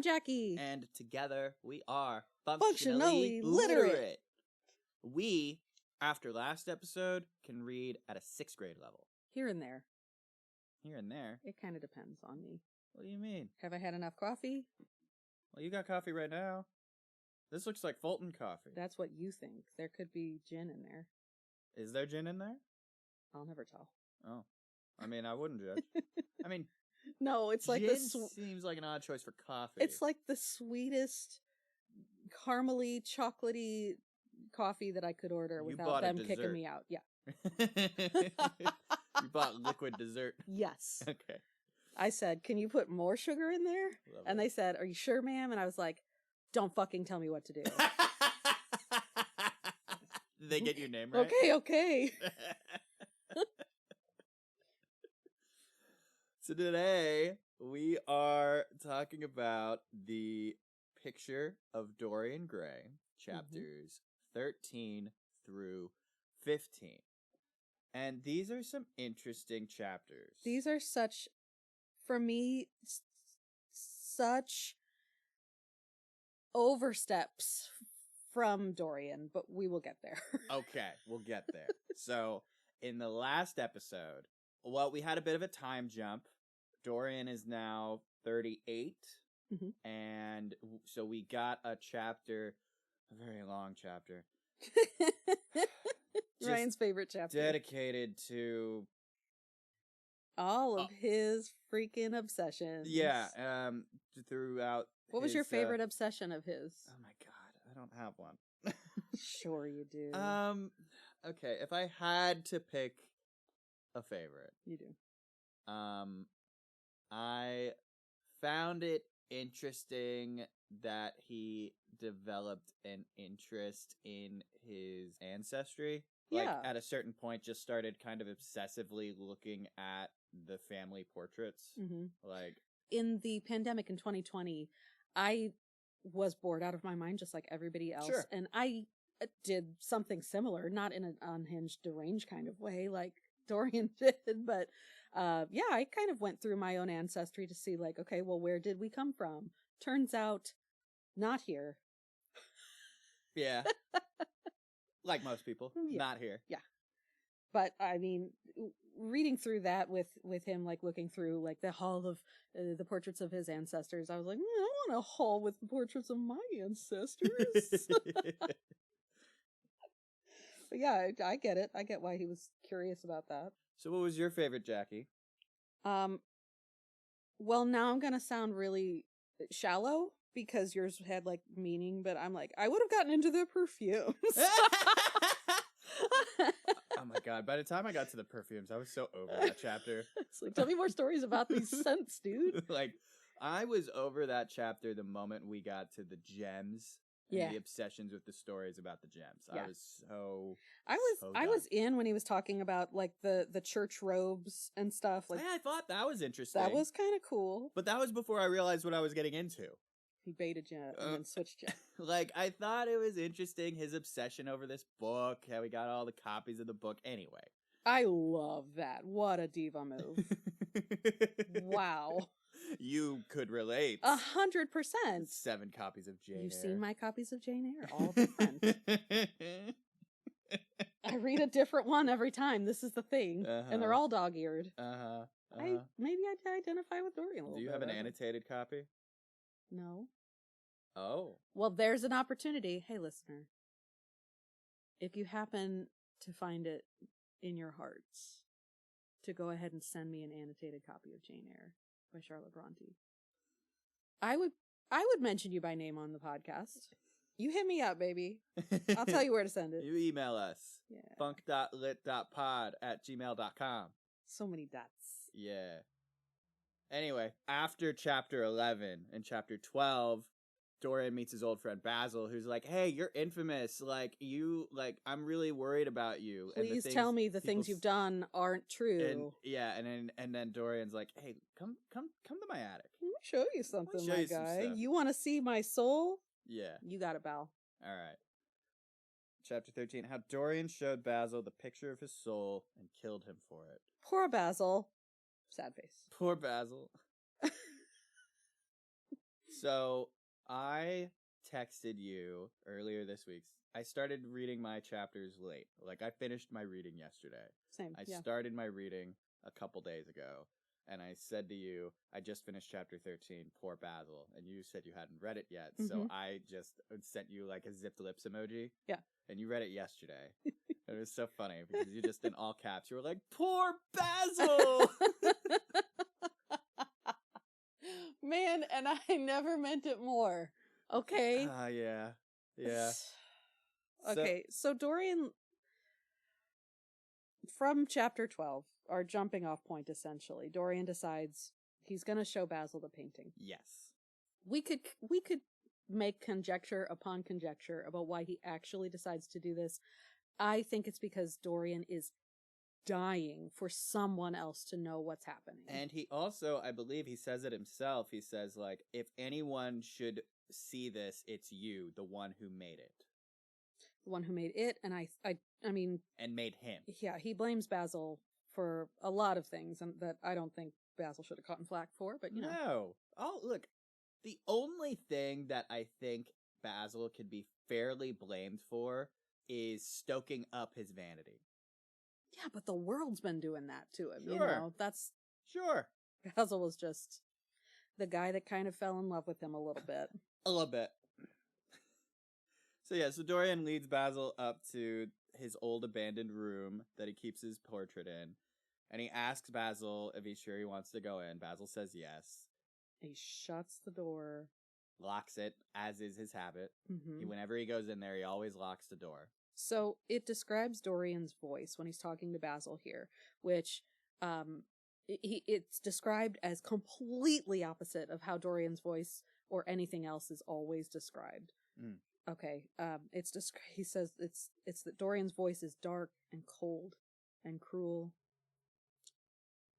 I'm Jackie. And together we are Functionally literate. We, after last episode, can read at a 6th grade level. Here and there. Here and there? It kind of depends on me. What do you mean? Have I had enough coffee? Well, you got coffee right now. This looks like Fulton coffee. That's what you think. There could be gin in there. Is there gin in there? I'll never tell. Oh. I mean, I wouldn't judge. I mean... No, it's like gin this. Seems like an odd choice for coffee. It's like the sweetest, caramely, chocolatey coffee that I could order without them kicking me out. Yeah. You bought liquid dessert. Yes. Okay. I said, "Can you put more sugar in there?" Love and it. they said, "Are you sure, ma'am?" And I was like, "Don't fucking tell me what to do." Did they get your name right? Okay. So today we are talking about the picture of Dorian Gray, chapters 13 through 15. And these are some interesting chapters. These are such, for me, such oversteps from Dorian, but we will get there. Okay, we'll get there. So, in the last episode, well, we had a bit of a time jump. Dorian is now 38, and so we got a chapter, a very long chapter. Ryan's favorite chapter. Dedicated to all of his freaking obsessions. Yeah, throughout. What was your favorite obsession of his? Oh my god, I don't have one. Sure you do. Okay, if I had to pick a favorite. You do. I found it interesting that he developed an interest in his ancestry. Like, at a certain point, just started kind of obsessively looking at the family portraits. Like, in the pandemic in 2020, I was bored out of my mind, just like everybody else. Sure. And I did something similar, not in an unhinged, deranged kind of way, like Dorian did, but yeah, I kind of went through my own ancestry to see, like, okay, well, where did we come from? Turns out, not here. Yeah. Like most people, not here. Yeah. But, I mean, reading through that with him, like, looking through, like, the hall of the portraits of his ancestors, I was like, I want a hall with the portraits of my ancestors. But yeah, I get it. I get why he was curious about that. So what was your favorite, Jackie? Well, now I'm going to sound really shallow because yours had, like, meaning, but I'm like, I would have gotten into the perfumes. Oh my god, by the time I got to the perfumes, I was so over that chapter. It's like, tell me more stories about these scents, dude. Like, I was over that chapter the moment we got to the gems. And the obsessions with the stories about the gems. Yeah. I was so I was in when he was talking about, like, the church robes and stuff. Like, yeah, I thought that was interesting. That was kind of cool. But that was before I realized what I was getting into. He baited you and then switched you. Like, I thought it was interesting, his obsession over this book, how he got all the copies of the book. Anyway. I love that. What a diva move. Wow. You could relate. 100%. 7 copies of Jane Eyre. You've seen my copies of Jane Eyre, all different. I read a different one every time. This is the thing, and they're all dog-eared. Maybe I identify with Dorian a little bit. Do you have an annotated copy? No. Oh. Well, there's an opportunity. Hey, listener, if you happen to find it in your hearts, to go ahead and send me an annotated copy of Jane Eyre by Charlotte Bronte. I would mention you by name on the podcast. You hit me up, baby. I'll tell you where to send it. You email us. Yeah. funk.lit.pod@gmail.com. So many dots. Yeah. Anyway, after chapter 11 and chapter 12, Dorian meets his old friend Basil, who's like, hey, you're infamous. Like, I'm really worried about you. Please tell me the things you've done aren't true. And then Dorian's like, hey, come to my attic. Let me show you something, my guy. You want to see my soul? Yeah. You got it, Bal. All right. Chapter 13, how Dorian showed Basil the picture of his soul and killed him for it. Poor Basil. Sad face. Poor Basil. So I texted you earlier this week. I started reading my chapters late. Like, I finished my reading yesterday. Same. I started my reading a couple days ago. And I said to you, I just finished chapter 13, Poor Basil. And you said you hadn't read it yet. So I just sent you like a zipped lips emoji. Yeah. And you read it yesterday. And it was so funny because you just, in all caps, you were like, Poor Basil! Man, and I never meant it more. Okay. Yeah. Yeah. Okay, so Dorian, from chapter 12, our jumping off point essentially, Dorian decides he's going to show Basil the painting. Yes. We could make conjecture upon conjecture about why he actually decides to do this. I think it's because Dorian is dying for someone else to know what's happening. And he also, I believe he says it himself, he says, like, if anyone should see this, it's you, the one who made it. The one who made it, and I mean... And made him. Yeah, he blames Basil for a lot of things, and that I don't think Basil should have caught in flack for, but you know. No. Oh, look, the only thing that I think Basil could be fairly blamed for is stoking up his vanity. Yeah, but the world's been doing that to him, Sure. you know, that's... Sure. Basil was just the guy that kind of fell in love with him a little bit. A little bit. So yeah, so Dorian leads Basil up to his old abandoned room that he keeps his portrait in. And he asks Basil if he's sure he wants to go in. Basil says yes. He shuts the door. Locks it, as is his habit. Mm-hmm. Whenever he goes in there, he always locks the door. So it describes Dorian's voice when he's talking to Basil here, which it's described as completely opposite of how Dorian's voice or anything else is always described. Mm. Okay, he says it's that Dorian's voice is dark and cold and cruel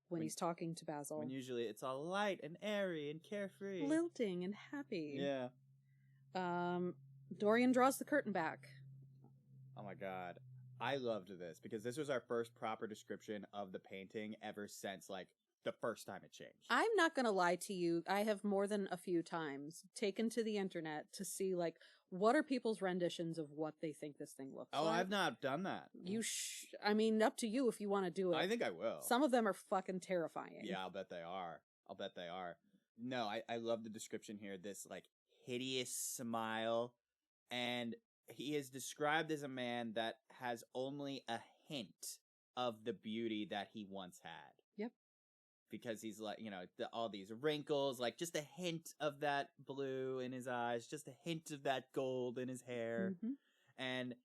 when he's talking to Basil. When usually it's all light and airy and carefree. Lilting and happy. Yeah. Dorian draws the curtain back. Oh my god. I loved this because this was our first proper description of the painting ever since, like, the first time it changed. I'm not gonna lie to you. I have more than a few times taken to the internet to see, like, what are people's renditions of what they think this thing looks like. Oh, I've not done that. I mean, up to you if you want to do it. I think I will. Some of them are fucking terrifying. Yeah, I'll bet they are. No, I love the description here. This, like, hideous smile. And he is described as a man that has only a hint of the beauty that he once had. Yep. Because he's like, you know, all these wrinkles, like just a hint of that blue in his eyes, just a hint of that gold in his hair. Mm-hmm. And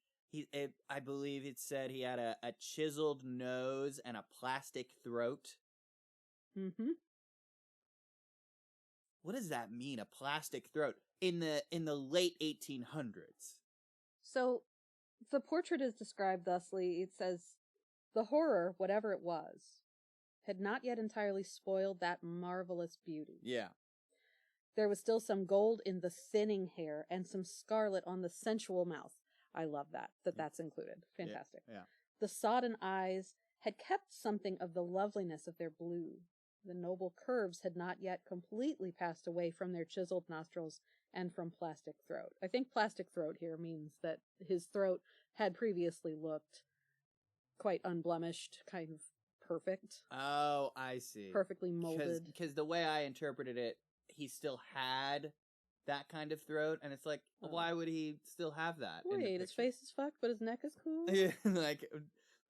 I believe it said he had a chiseled nose and a plastic throat. Mm-hmm. What does that mean, a plastic throat? In the late 1800s. So the portrait is described thusly. It says, the horror, whatever it was, had not yet entirely spoiled that marvelous beauty. Yeah. There was still some gold in the thinning hair and some scarlet on the sensual mouth. I love that's included. Fantastic. Yeah. The sodden eyes had kept something of the loveliness of their blue. The noble curves had not yet completely passed away from their chiseled nostrils and from plastic throat. I think plastic throat here means that his throat had previously looked quite unblemished, kind of perfect. Oh, I see. Perfectly molded. Because the way I interpreted it, he still had that kind of throat, and it's like, why would he still have that? Wait, his face is fucked, but his neck is cool? Yeah, like,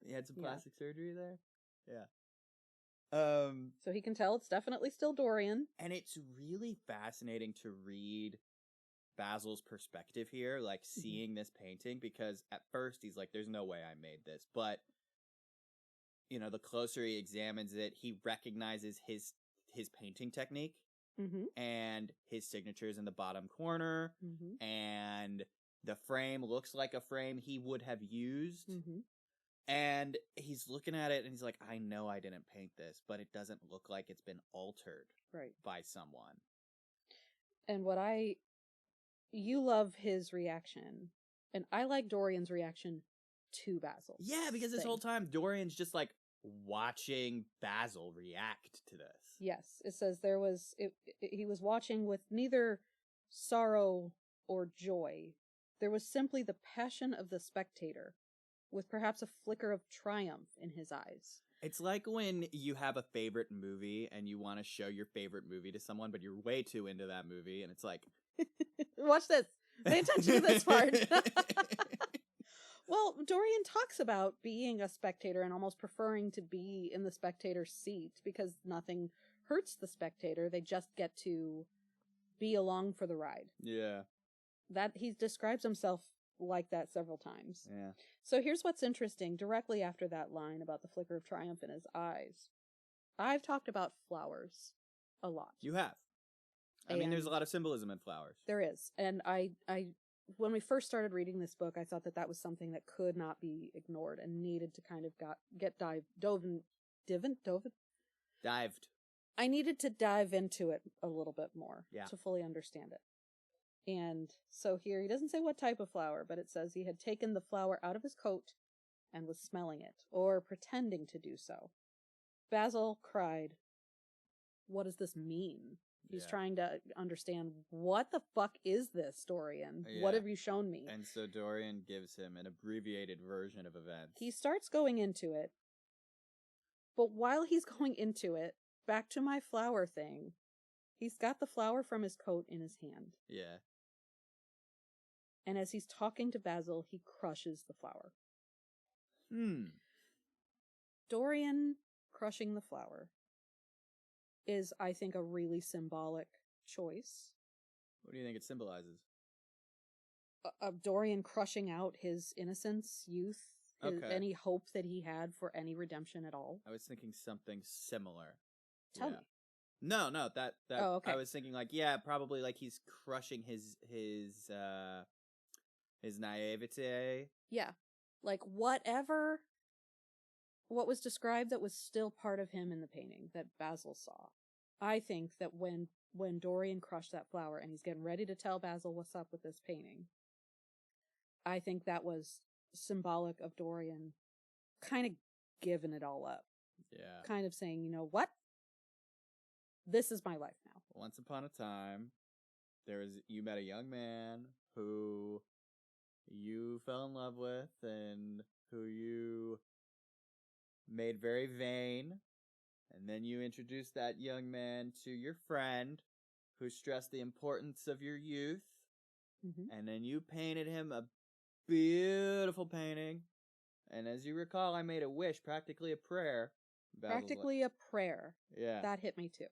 he had some plastic surgery there? Yeah. So he can tell it's definitely still Dorian. And it's really fascinating to read Basil's perspective here, like, seeing this painting, because at first he's like, there's no way I made this, but you know, the closer he examines it, he recognizes his painting technique. Mm-hmm. And his signatures in the bottom corner. Mm-hmm. And the frame looks like a frame he would have used. Mm-hmm. And he's looking at it and he's like, I know I didn't paint this, but it doesn't look like it's been altered by someone. And you love his reaction. And I like Dorian's reaction to Basil. Yeah, because this whole time Dorian's just like watching Basil react to this. Yes, it says he was watching with neither sorrow, or joy. There was simply the passion of the spectator, with perhaps a flicker of triumph in his eyes. It's like when you have a favorite movie and you want to show your favorite movie to someone, but you're way too into that movie, and it's like... Watch this. Pay attention to this part. Well, Dorian talks about being a spectator and almost preferring to be in the spectator's seat because nothing hurts the spectator. They just get to be along for the ride. Yeah. That he describes himself like that several times. Yeah. So here's what's interesting. Directly after that line about the flicker of triumph in his eyes, I've talked about flowers a lot. You have. I mean, there's a lot of symbolism in flowers. There is. And I when we first started reading this book, I thought that was something that could not be ignored and needed to kind of dived. I needed to dive into it a little bit more to fully understand it. And so here, he doesn't say what type of flower, but it says he had taken the flower out of his coat and was smelling it, or pretending to do so. Basil cried, "What does this mean?" He's trying to understand, what the fuck is this, Dorian? Yeah. What have you shown me? And so Dorian gives him an abbreviated version of events. He starts going into it, but while he's going into it, back to my flower thing, he's got the flower from his coat in his hand. Yeah. And as he's talking to Basil, he crushes the flower. Dorian crushing the flower is, I think, a really symbolic choice. What do you think it symbolizes? Of Dorian crushing out his innocence, youth, any hope that he had for any redemption at all. I was thinking something similar. Tell me. No, that oh, okay. I was thinking like, probably like he's crushing his naivete. Yeah. Like what was described that was still part of him in the painting that Basil saw. I think that when Dorian crushed that flower and he's getting ready to tell Basil what's up with this painting, I think that was symbolic of Dorian kind of giving it all up. Yeah. Kind of saying, you know what? This is my life now. Once upon a time, you met a young man who you fell in love with and who you made very vain, and then you introduced that young man to your friend who stressed the importance of your youth, and then you painted him a beautiful painting, and as you recall, I made a wish, practically a prayer. Practically a prayer. Yeah. That hit me too.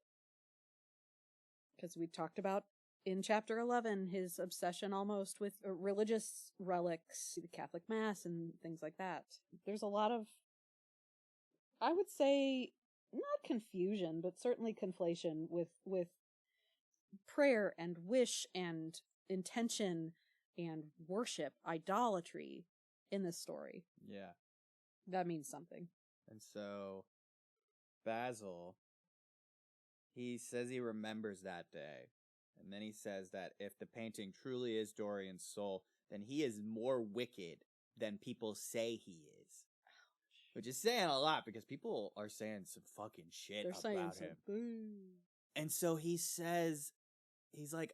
Because we talked about in chapter 11 his obsession almost with religious relics, the Catholic Mass and things like that. There's a lot of, I would say, not confusion, but certainly conflation with prayer and wish and intention and worship, idolatry in this story. Yeah. That means something. And so, Basil, he says he remembers that day. And then he says that if the painting truly is Dorian's soul, then he is more wicked than people say he is. Which is saying a lot, because people are saying some fucking shit about him. Boo. And so he says, he's like,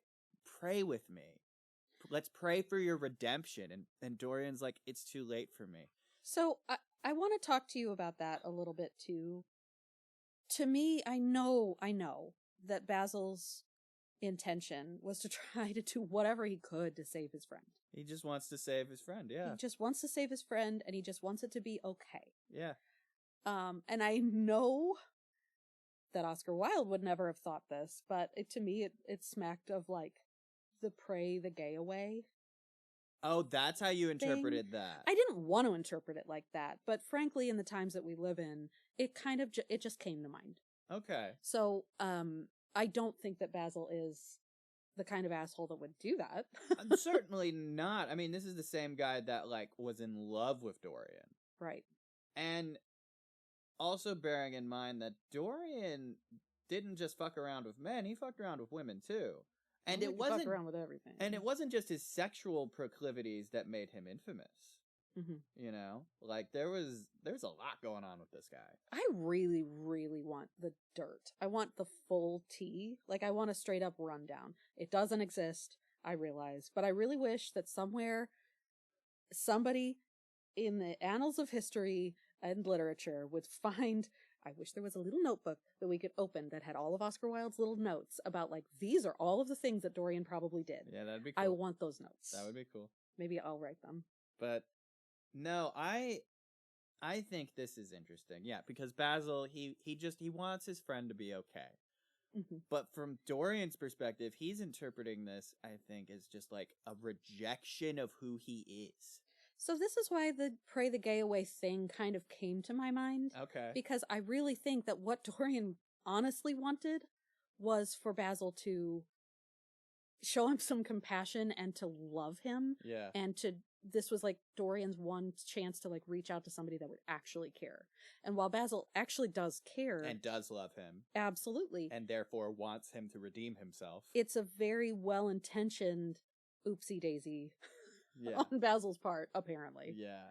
pray with me. Let's pray for your redemption. And Dorian's like, it's too late for me. So I want to talk to you about that a little bit too. To me, I know that Basil's intention was to try to do whatever he could to save his friend. He just wants to save his friend, yeah. He just wants to save his friend, and he just wants it to be okay. Yeah. And I know that Oscar Wilde would never have thought this, but to me, it smacked of like the pray the gay away. Oh, that's how you interpreted that. I didn't want to interpret it like that, but frankly, in the times that we live in, it kind of it just came to mind. Okay. So, I don't think that Basil is the kind of asshole that would do that. Certainly not. I mean, this is the same guy that like was in love with Dorian. Right. And also bearing in mind that Dorian didn't just fuck around with men, he fucked around with women too. And it wasn't fuck around with everything. And it wasn't just his sexual proclivities that made him infamous. You know, like there's a lot going on with this guy. I really, really want the dirt. I want the full tea. Like, I want a straight up rundown. It doesn't exist, I realize, but I really wish that somewhere somebody in the annals of history and literature would find. I wish there was a little notebook that we could open that had all of Oscar Wilde's little notes about, like, these are all of the things that Dorian probably did. Yeah, that'd be cool. I want those notes. That would be cool. Maybe I'll write them. But no, I think this is interesting. Yeah, because Basil, he wants his friend to be okay. But from Dorian's perspective, he's interpreting this, I think, as just like a rejection of who he is. So this is why the pray the gay away thing kind of came to my mind. Okay. Because I really think that what Dorian honestly wanted was for Basil to show him some compassion and to love him. Yeah. And this was like Dorian's one chance to like reach out to somebody that would actually care. And while Basil actually does care. And does love him. Absolutely. And therefore wants him to redeem himself. It's a very well-intentioned oopsie daisy. Yeah. On Basil's part, apparently. Yeah.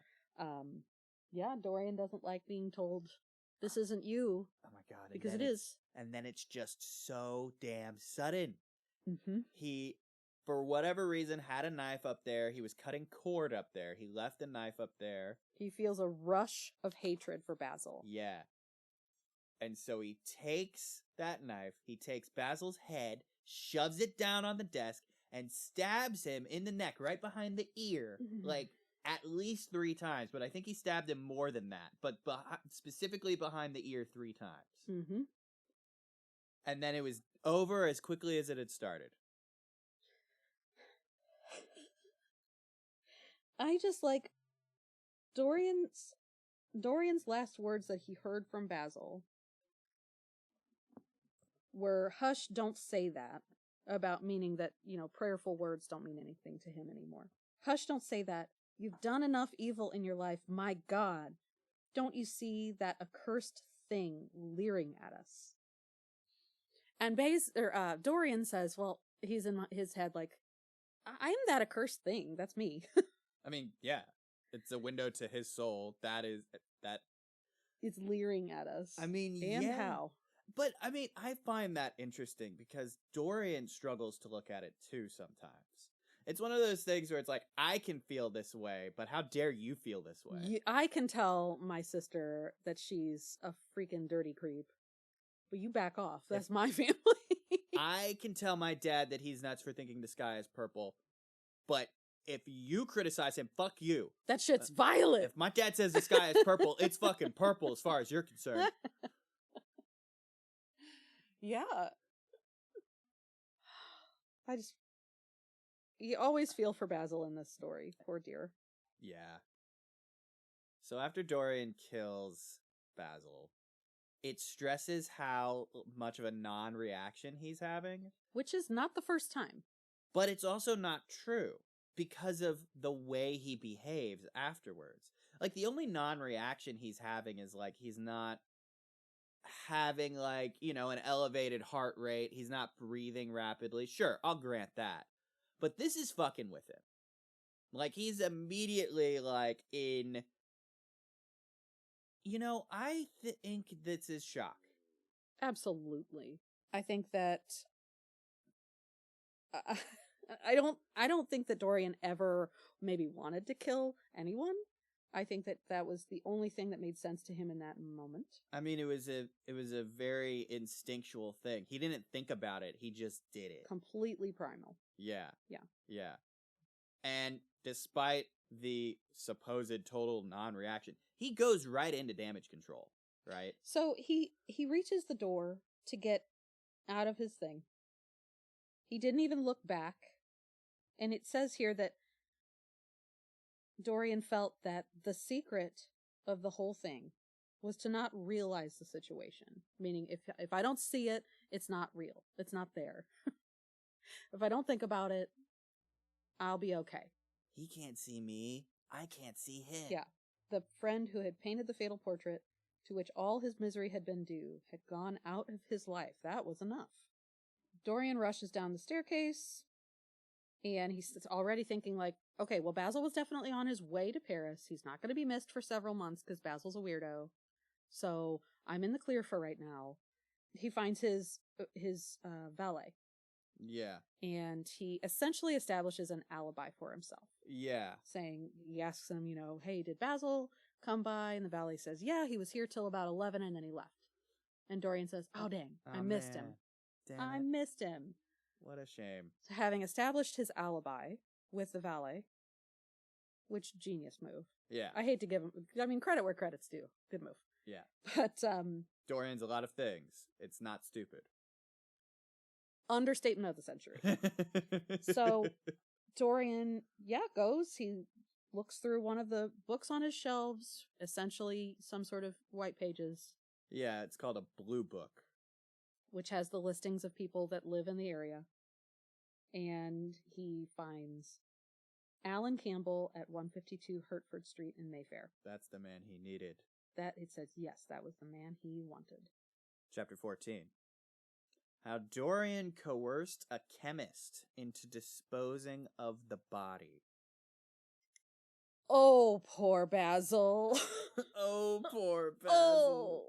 Yeah, Dorian doesn't like being told, this isn't you. Oh my god. Because it is. And then it's just so damn sudden. He, for whatever reason, had a knife up there. He was cutting cord up there. He left the knife up there. He feels a rush of hatred for Basil. Yeah. And so he takes that knife, he takes Basil's head, shoves it down on the desk, and stabs him in the neck, right behind the ear, like at least 3 times. But I think he stabbed him more than that, but specifically behind the ear 3 times. And then it was over as quickly as it had started. I just like Dorian's last words that he heard from Basil were, hush, don't say that. About meaning that, you know, prayerful words don't mean anything to him anymore. Hush, don't say that. You've done enough evil in your life. My God. Don't you see that accursed thing leering at us? And Dorian says, well, he's in his head like, I am that accursed thing. That's me. I mean, yeah. It's a window to his soul. That. It's leering at us. I mean, and how? But, I mean, I find that interesting because Dorian struggles to look at it, too, sometimes. It's one of those things where it's like, I can feel this way, but how dare you feel this way? I can tell my sister that she's a freaking dirty creep. But you back off. That's my family. I can tell my dad that he's nuts for thinking the sky is purple. But if you criticize him, fuck you. That shit's violet. If my dad says the sky is purple, it's fucking purple as far as you're concerned. Yeah. You always feel for Basil in this story. Poor dear. Yeah. So after Dorian kills Basil, it stresses how much of a non-reaction he's having. Which is not the first time. But it's also not true because of the way he behaves afterwards. Like, the only non-reaction he's having is, like, he's not having, like, you know, an elevated heart rate. He's not breathing rapidly. Sure, I'll grant that. But this is fucking with him. Like, he's immediately, like, in... You know, I think this is shock. Absolutely. I think that... I don't think that Dorian ever maybe wanted to kill anyone. I think that was the only thing that made sense to him in that moment. I mean, it was a very instinctual thing. He didn't think about it. He just did it. Completely primal. Yeah. Yeah. Yeah. And despite the supposed total non-reaction, he goes right into damage control, right? So he reaches the door to get out of his thing. He didn't even look back. And it says here that Dorian felt that the secret of the whole thing was to not realize the situation. Meaning, if I don't see it, it's not real. It's not there. If I don't think about it, I'll be okay. He can't see me. I can't see him. Yeah. The friend who had painted the fatal portrait, to which all his misery had been due, had gone out of his life. That was enough. Dorian rushes down the staircase. And he's already thinking like, okay, well, Basil was definitely on his way to Paris. He's not going to be missed for several months because Basil's a weirdo. So I'm in the clear for right now. He finds his valet. Yeah. And he essentially establishes an alibi for himself. Yeah. Saying, he asks him, hey, did Basil come by? And the valet says, yeah, he was here till about 11 and then he left. And Dorian says, oh, dang, I missed him. I missed him. What a shame. So having established his alibi with the valet, which genius move. Yeah. I hate to give him, credit where credit's due. Good move. Yeah. But, Dorian's a lot of things. It's not stupid. Understatement of the century. So Dorian, goes. He looks through one of the books on his shelves, essentially some sort of white pages. Yeah, it's called a blue book. Which has the listings of people that live in the area. And he finds Alan Campbell at 152 Hertford Street in Mayfair. That's the man he needed. It says, yes, that was the man he wanted. Chapter 14. How Dorian coerced a chemist into disposing of the body. Oh, poor Basil. Oh, poor Basil. Oh.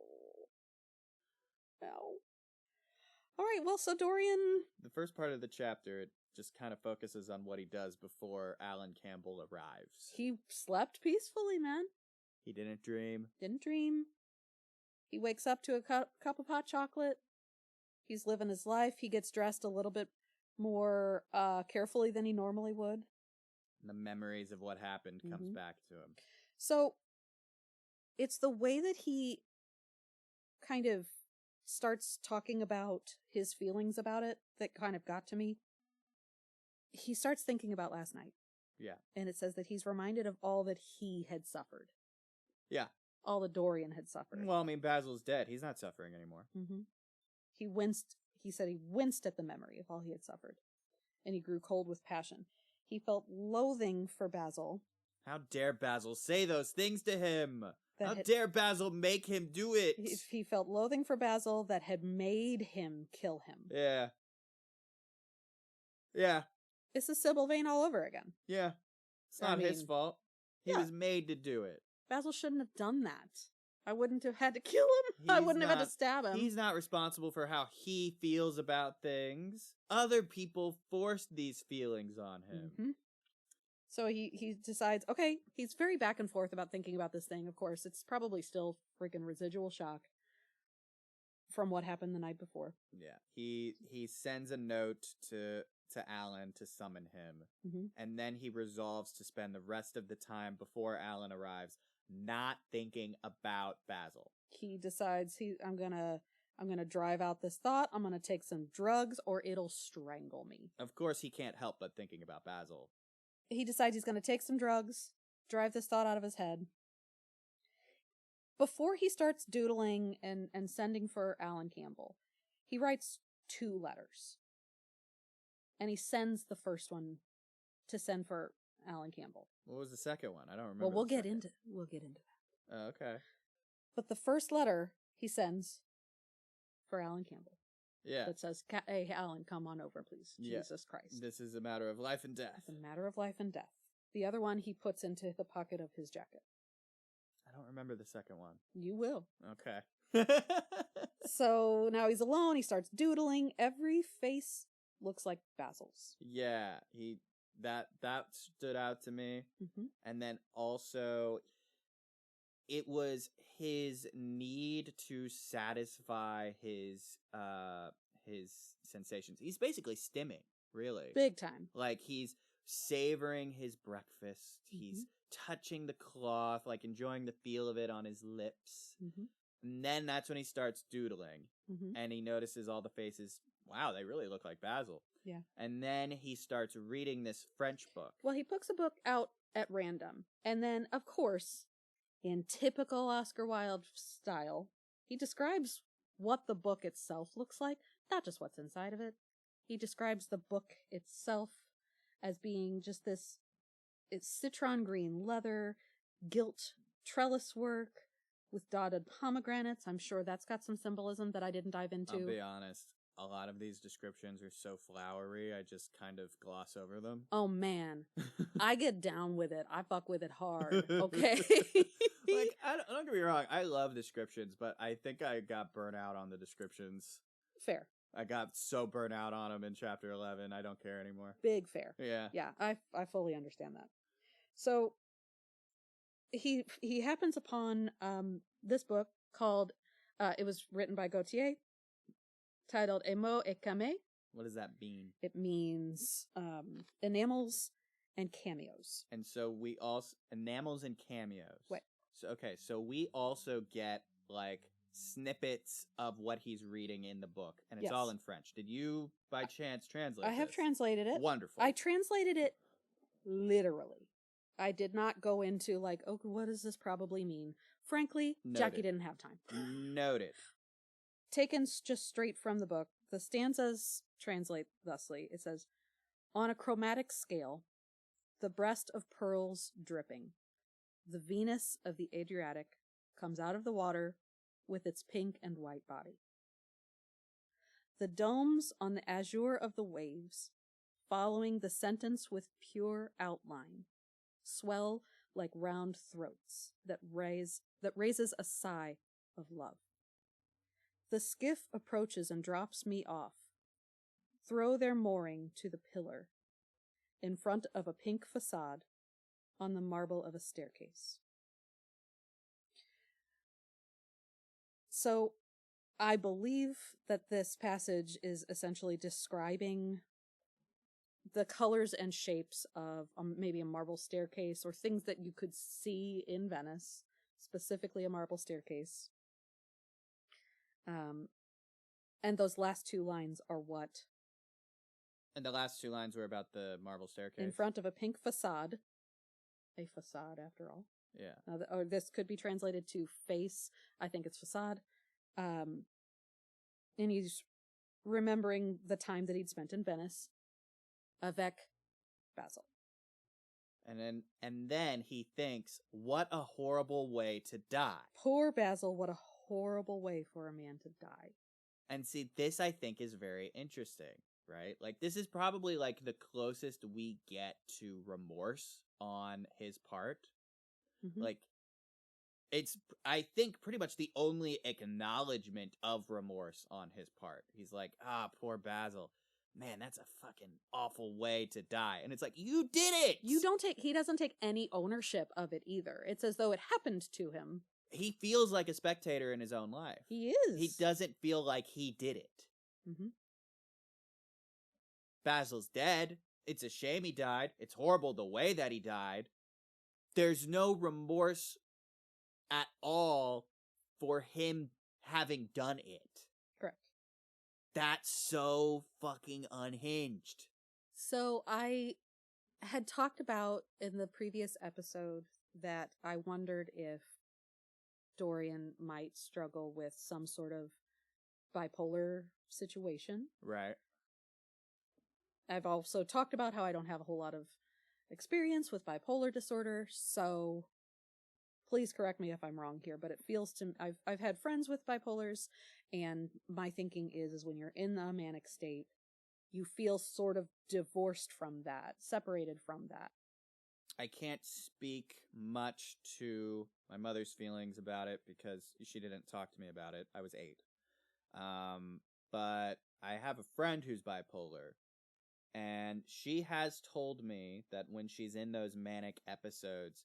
Ow. All right, well, so Dorian... The first part of the chapter, it just kind of focuses on what he does before Alan Campbell arrives. He slept peacefully, man. He didn't dream. Didn't dream. He wakes up to a cup of hot chocolate. He's living his life. He gets dressed a little bit more carefully than he normally would. The memories of what happened comes back to him. So, it's the way that he kind of starts talking about his feelings about it that kind of got to me. He starts thinking about last night. Yeah. And it says that he's reminded of all that he had suffered. Yeah. All that Dorian had suffered. Well, Basil's dead. He's not suffering anymore. Mm-hmm. He winced. He said he winced at the memory of all he had suffered. And he grew cold with passion. He felt loathing for Basil. How dare Basil say those things to him? How dare Basil make him do it? He felt loathing for Basil that had made him kill him. Yeah. Yeah. This is Sybil Vane all over again. Yeah. It's not his fault. He was made to do it. Basil shouldn't have done that. I wouldn't have had to kill him. I wouldn't have had to stab him. He's not responsible for how he feels about things. Other people forced these feelings on him. Mm-hmm. So he decides, okay, he's very back and forth about thinking about this thing, of course. It's probably still freaking residual shock from what happened the night before. Yeah. He sends a note to Alan to summon him. And then he resolves to spend the rest of the time before Alan arrives not thinking about Basil. He decides I'm gonna drive out this thought. I'm gonna take some drugs or it'll strangle me. Of course he can't help but thinking about Basil. He decides he's gonna take some drugs, drive this thought out of his head. Before he starts doodling and sending for Alan Campbell, he writes 2 letters. And he sends the first one to send for Alan Campbell. What was the second one? I don't remember. Well, we'll get into that. Oh, okay. But the first letter he sends for Alan Campbell. Yeah. That says, hey, Alan, come on over, please. Yeah. Jesus Christ. This is a matter of life and death. It's a matter of life and death. The other one he puts into the pocket of his jacket. I don't remember the second one. You will. Okay. So now he's alone. He starts doodling. Every face looks like Basil's. Yeah. That stood out to me. And then also, it was his need to satisfy his sensations. He's basically stimming, really. Big time. Like, he's savoring his breakfast. He's touching the cloth, like enjoying the feel of it on his lips. And then that's when he starts doodling. And he notices all the faces. Wow, they really look like Basil. Yeah. And then he starts reading this French book. Well, he picks a book out at random. And then, of course, in typical Oscar Wilde style, he describes what the book itself looks like, not just what's inside of it. He describes the book itself as being just this citron green leather, gilt trellis work with dotted pomegranates. I'm sure that's got some symbolism that I didn't dive into. I'll be honest. a lot of these descriptions are so flowery, I just kind of gloss over them. Oh, man. I get down with it. I fuck with it hard, okay? Like, don't get me wrong, I love descriptions, but I think I got burnt out on the descriptions. Fair. I got so burnt out on them in chapter 11, I don't care anymore. Big fair. Yeah. Yeah, I fully understand that. So, he happens upon this book called, it was written by Gautier, titled Emo et Camé. What does that mean? It means enamels and cameos. And so we also, enamels and cameos. What? So, okay, so we also get, like, snippets of what he's reading in the book, and it's all in French. Did you, by chance, translate I have this? translated it. Wonderful. I translated it literally. I did not go into, like, oh, what does this probably mean? Frankly, Noted. Jackie didn't have time. Noted. Taken just straight from the book, the stanzas translate thusly. It says, on a chromatic scale, the breast of pearls dripping, the Venus of the Adriatic comes out of the water with its pink and white body. The domes on the azure of the waves, following the sentence with pure outline, swell like round throats that raises a sigh of love. The skiff approaches and drops me off, throw their mooring to the pillar, in front of a pink facade on the marble of a staircase. So, I believe that this passage is essentially describing the colors and shapes of maybe a marble staircase or things that you could see in Venice, specifically a marble staircase. And those last two lines are what? And the last two lines were about the marble staircase. In front of a pink facade. A facade, after all. Yeah. Or this could be translated to face. I think it's facade. And he's remembering the time that he'd spent in Venice. Avec Basil. And then he thinks, what a horrible way to die. Poor Basil, what a horrible way for a man to die. And see, this I think is very interesting, right? Like, this is probably like the closest we get to remorse on his part. Mm-hmm. Like, it's, I think, pretty much the only acknowledgement of remorse on his part. He's like, poor Basil. Man, that's a fucking awful way to die. And it's like, you did it! He doesn't take any ownership of it either. It's as though it happened to him. He feels like a spectator in his own life. He is. He doesn't feel like he did it. Mm-hmm. Basil's dead. It's a shame he died. It's horrible the way that he died. There's no remorse at all for him having done it. Correct. That's so fucking unhinged. So I had talked about in the previous episode that I wondered if Dorian might struggle with some sort of bipolar situation. Right. I've also talked about how I don't have a whole lot of experience with bipolar disorder, so please correct me if I'm wrong here, but it feels to me, I've had friends with bipolars, and my thinking is when you're in the manic state, you feel sort of divorced from that, separated from that. I can't speak much to my mother's feelings about it because she didn't talk to me about it. I was 8. But I have a friend who's bipolar, and she has told me that when she's in those manic episodes,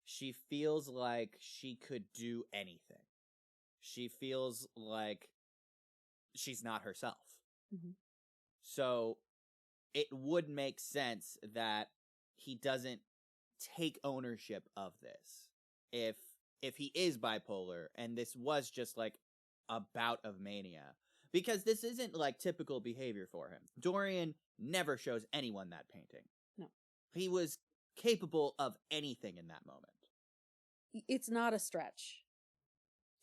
she feels like she could do anything. She feels like she's not herself. Mm-hmm. So it would make sense that he doesn't take ownership of this if he is bipolar and this was just like a bout of mania, because this isn't like typical behavior for him. Dorian never shows anyone that painting. No. He was capable of anything in that moment. It's not a stretch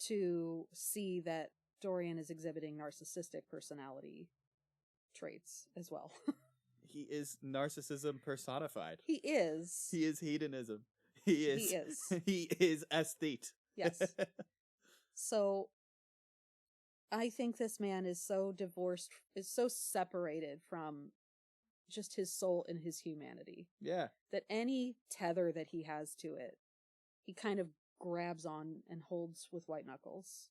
to see that Dorian is exhibiting narcissistic personality traits as well. He is narcissism personified. He is. He is hedonism. He is. He is aesthete. Yes. So I think this man is so divorced, is so separated from just his soul and his humanity. Yeah. That any tether that he has to it, he kind of grabs on and holds with white knuckles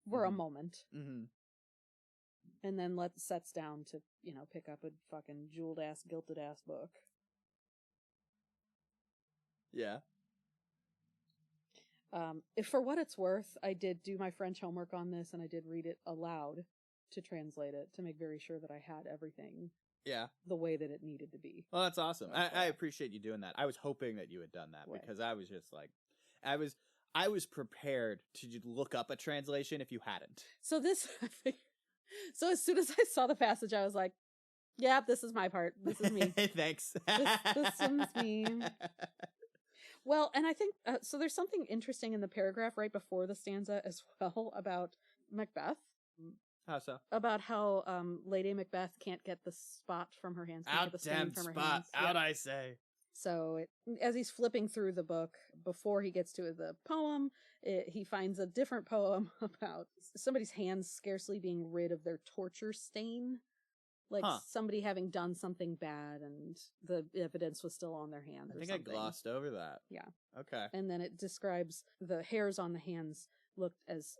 for a moment. Mm-hmm. And then sets down to, pick up a fucking jeweled ass, gilded ass book. Yeah. If for what it's worth, I did do my French homework on this, and I did read it aloud to translate it to make very sure that I had everything. Yeah. The way that it needed to be. Well, that's awesome. I appreciate you doing that. I was hoping that you had done that because I was just like, I was prepared to look up a translation if you hadn't. So so as soon as I saw the passage, I was like, yeah, this is my part. This is me. Thanks. This one's me. Well, and I think, so there's something interesting in the paragraph right before the stanza as well about Macbeth. How so? About how Lady Macbeth can't get the spot from her hands. Out damn spot. Out, I say. So as he's flipping through the book, before he gets to the poem, he finds a different poem about somebody's hands scarcely being rid of their torture stain. Like somebody having done something bad and the evidence was still on their hand. I think I glossed over that. Yeah. Okay. And then it describes the hairs on the hands looked as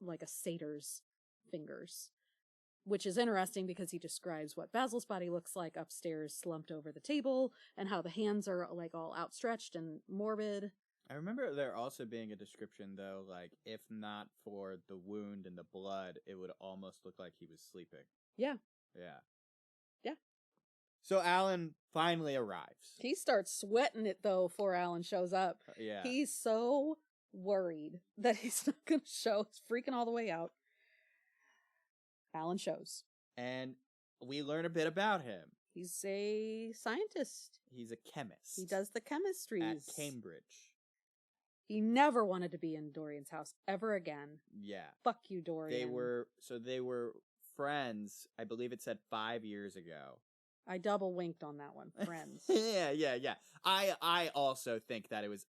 like a satyr's fingers, which is interesting because he describes what Basil's body looks like upstairs, slumped over the table, and how the hands are like all outstretched and morbid. I remember there also being a description, though, like if not for the wound and the blood, it would almost look like he was sleeping. Yeah. Yeah. Yeah. So Alan finally arrives. He starts sweating it, though, before Alan shows up. Yeah. He's so worried that he's not going to show. He's freaking all the way out. Alan shows. And we learn a bit about him. He's a scientist. He's a chemist. He does the chemistries. At Cambridge. He never wanted to be in Dorian's house ever again. Yeah. Fuck you, Dorian. They were friends, I believe it said 5 years ago. I double winked on that one. Friends. Yeah. I also think that it was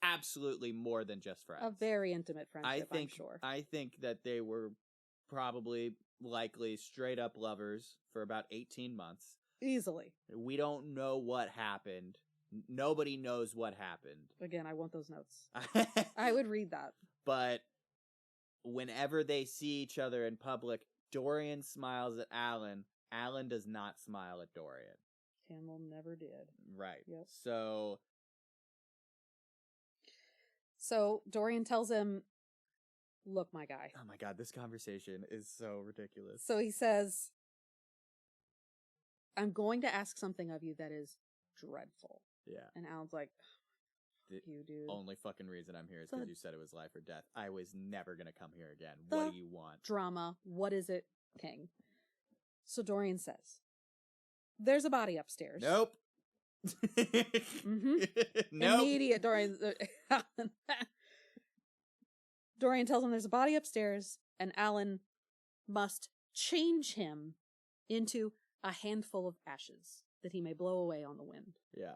absolutely more than just friends. A very intimate friendship, I'm sure. I think that they were probably likely straight up lovers for about 18 months. Easily. We don't know what happened. Nobody knows what happened. Again, I want those notes. I would read that. But whenever they see each other in public, Dorian smiles at Alan. Alan does not smile at Dorian. Camel never did. Right. Yep. So Dorian tells him, look, my guy. Oh my God, this conversation is so ridiculous. So he says, I'm going to ask something of you that is dreadful. Yeah. And Alan's like, the you, dude. Only fucking reason I'm here is because you said it was life or death. I was never going to come here again. What do you want? Drama. What is it, King? So Dorian says, there's a body upstairs. Nope. Mm-hmm. Nope. Immediate Dorian tells him there's a body upstairs, and Alan must change him into a handful of ashes that he may blow away on the wind. Yeah.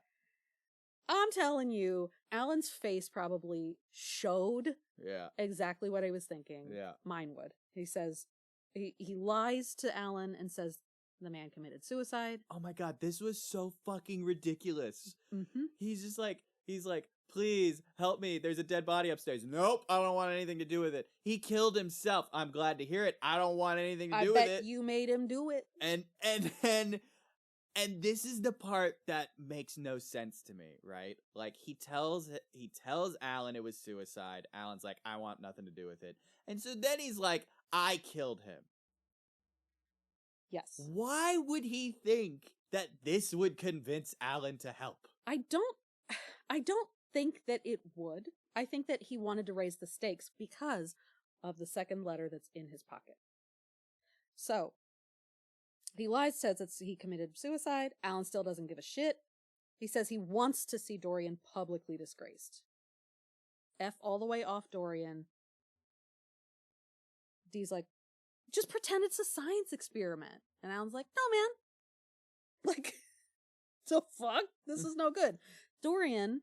I'm telling you, Alan's face probably showed exactly what I was thinking. Yeah. Mine would. He says, he lies to Alan and says the man committed suicide. Oh my God, this was so fucking ridiculous. Mm-hmm. He's like, please help me. There's a dead body upstairs. Nope, I don't want anything to do with it. He killed himself. I'm glad to hear it. I don't want anything to do with it. I bet you made him do it. And this is the part that makes no sense to me, right? Like he tells Alan it was suicide. Alan's like, I want nothing to do with it. And so then he's like, I killed him. Yes. Why would he think that this would convince Alan to help? I don't think that it would. I think that he wanted to raise the stakes because of the second letter that's in his pocket. So, he lies, says that he committed suicide. Alan still doesn't give a shit. He says he wants to see Dorian publicly disgraced. F all the way off Dorian. Dee's like, just pretend it's a science experiment. And Alan's like, no, man. Like, the fuck? This is no good. Dorian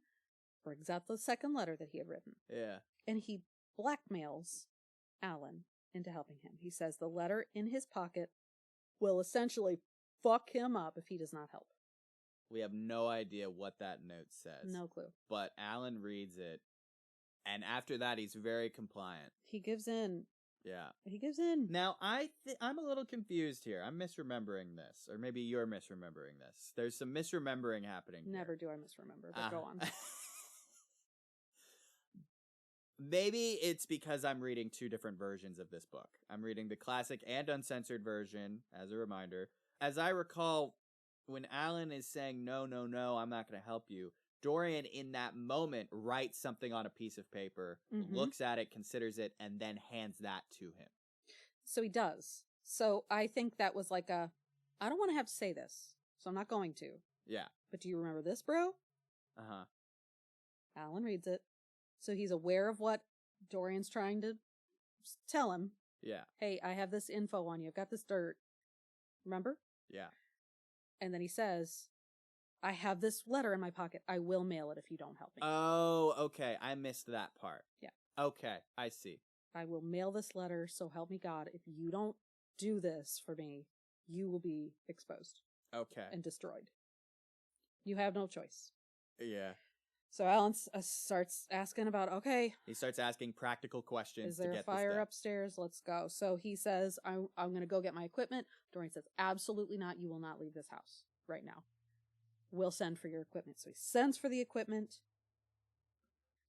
brings out the second letter that he had written. Yeah. And he blackmails Alan into helping him. He says the letter in his pocket will essentially fuck him up if he does not help. We have no idea what that note says. No clue. But Alan reads it, and after that, he's very compliant. He gives in. Yeah. He gives in. Now, I'm a little confused here. I'm misremembering this, or maybe you're misremembering this. There's some misremembering happening Never here. do I misremember, but go on. Maybe it's because I'm reading two different versions of this book. I'm reading the classic and uncensored version, as a reminder. As I recall, when Alan is saying, no, I'm not going to help you, Dorian, in that moment, writes something on a piece of paper, looks at it, considers it, and then hands that to him. So he does. So I think that was like I don't want to have to say this, so I'm not going to. Yeah. But do you remember this, bro? Uh-huh. Alan reads it. So he's aware of what Dorian's trying to tell him. Yeah. Hey, I have this info on you. I've got this dirt. Remember? Yeah. And then he says, I have this letter in my pocket. I will mail it if you don't help me. Oh, okay. I missed that part. Yeah. Okay, I see. I will mail this letter, so help me God. If you don't do this for me, you will be exposed. Okay. And destroyed. You have no choice. Yeah. So Alan starts asking about, okay. He starts asking practical questions. Is there a fire upstairs? Let's go. So he says, I'm going to go get my equipment. Dorian says, absolutely not. You will not leave this house right now. We'll send for your equipment. So he sends for the equipment.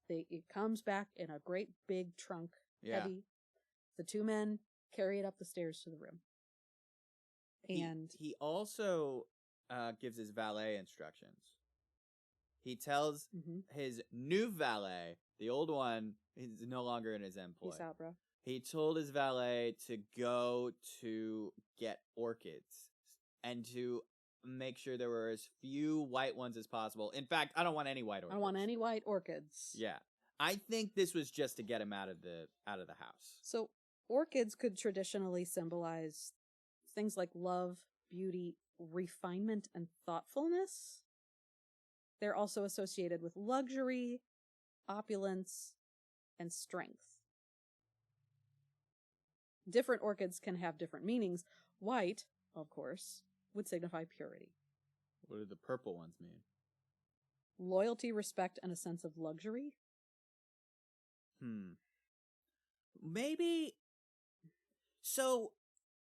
It comes back in a great big trunk. Yeah. Heavy. The two men carry it up the stairs to the room. And he also gives his valet instructions. He tells his new valet, the old one is no longer in his employ. Peace out, bro. He told his valet to go to get orchids and to make sure there were as few white ones as possible. In fact, I don't want any white orchids. I don't want any white orchids. Yeah. I think this was just to get him out of the house. So orchids could traditionally symbolize things like love, beauty, refinement, and thoughtfulness. They're also associated with luxury, opulence, and strength. Different orchids can have different meanings. White, of course, would signify purity. What do the purple ones mean? Loyalty, respect, and a sense of luxury. Maybe. So,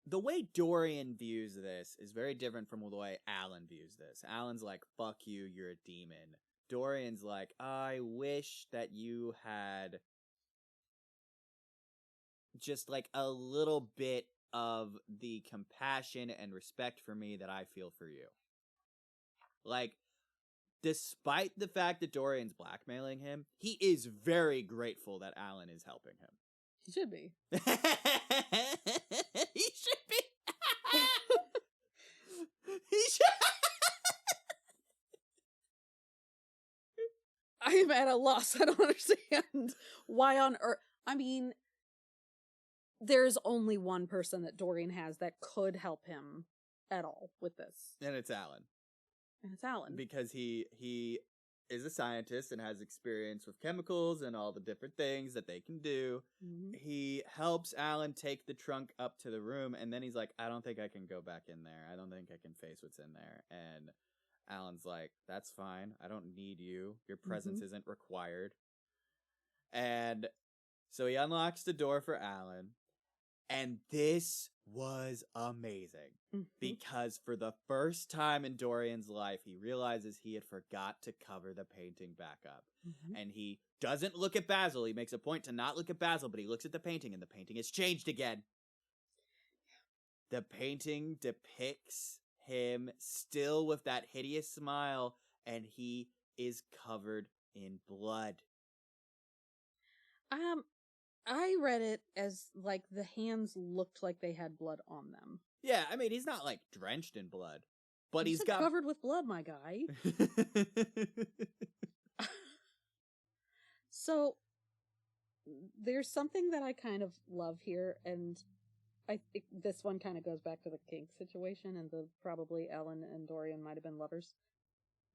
the way Dorian views this is very different from the way Alan views this. Alan's like, fuck you, you're a demon. Dorian's like, I wish that you had just like a little bit of the compassion and respect for me that I feel for you. Like, despite the fact that Dorian's blackmailing him, he is very grateful that Alan is helping him. He should be. He should be. He should. I am at a loss. I don't understand why on earth. I mean, there's only one person that Dorian has that could help him at all with this. And it's Alan. Because he is a scientist and has experience with chemicals and all the different things that they can do. He helps Alan take the trunk up to the room, and then he's like, I don't think I can go back in there. I don't think I can face what's in there. And Alan's like, that's fine. I don't need you. Your presence isn't required. And so he unlocks the door for Alan. And this was amazing because for the first time in Dorian's life, he realizes he had forgot to cover the painting back up. And he doesn't look at Basil. He makes a point to not look at Basil, but he looks at the painting, and the painting has changed again. The painting depicts him still with that hideous smile, and he is covered in blood. I read it as, like, the hands looked like they had blood on them. Yeah, I mean, he's not, like, drenched in blood. But he's got... covered with blood, my guy. So, there's something that I kind of love here, and I think this one kind of goes back to the kink situation, and probably Alan and Dorian might have been lovers.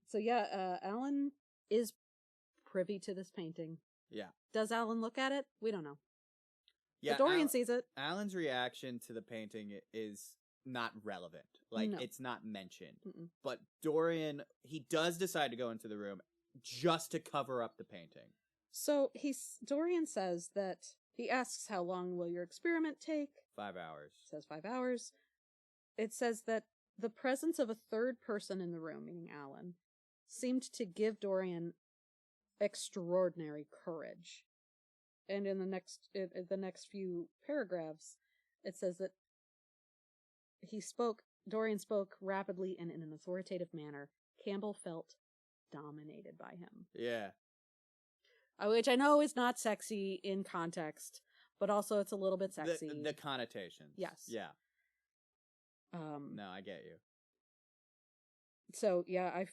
So yeah, Alan is privy to this painting. Yeah. Does Alan look at it? We don't know. Yeah, but Dorian sees it. Alan's reaction to the painting is not relevant. Like, it's not mentioned. Mm-mm. But Dorian, he does decide to go into the room just to cover up the painting. So Dorian says that he asks, how long will your experiment take? 5 hours. Says 5 hours. It says that the presence of a third person in the room, meaning Alan, seemed to give Dorian extraordinary courage. And in the next few paragraphs, it says that Dorian spoke rapidly and in an authoritative manner. Campbell felt dominated by him. Yeah. Which I know is not sexy in context, but also it's a little bit sexy. The connotations. Yes. Yeah. No, I get you. So, yeah,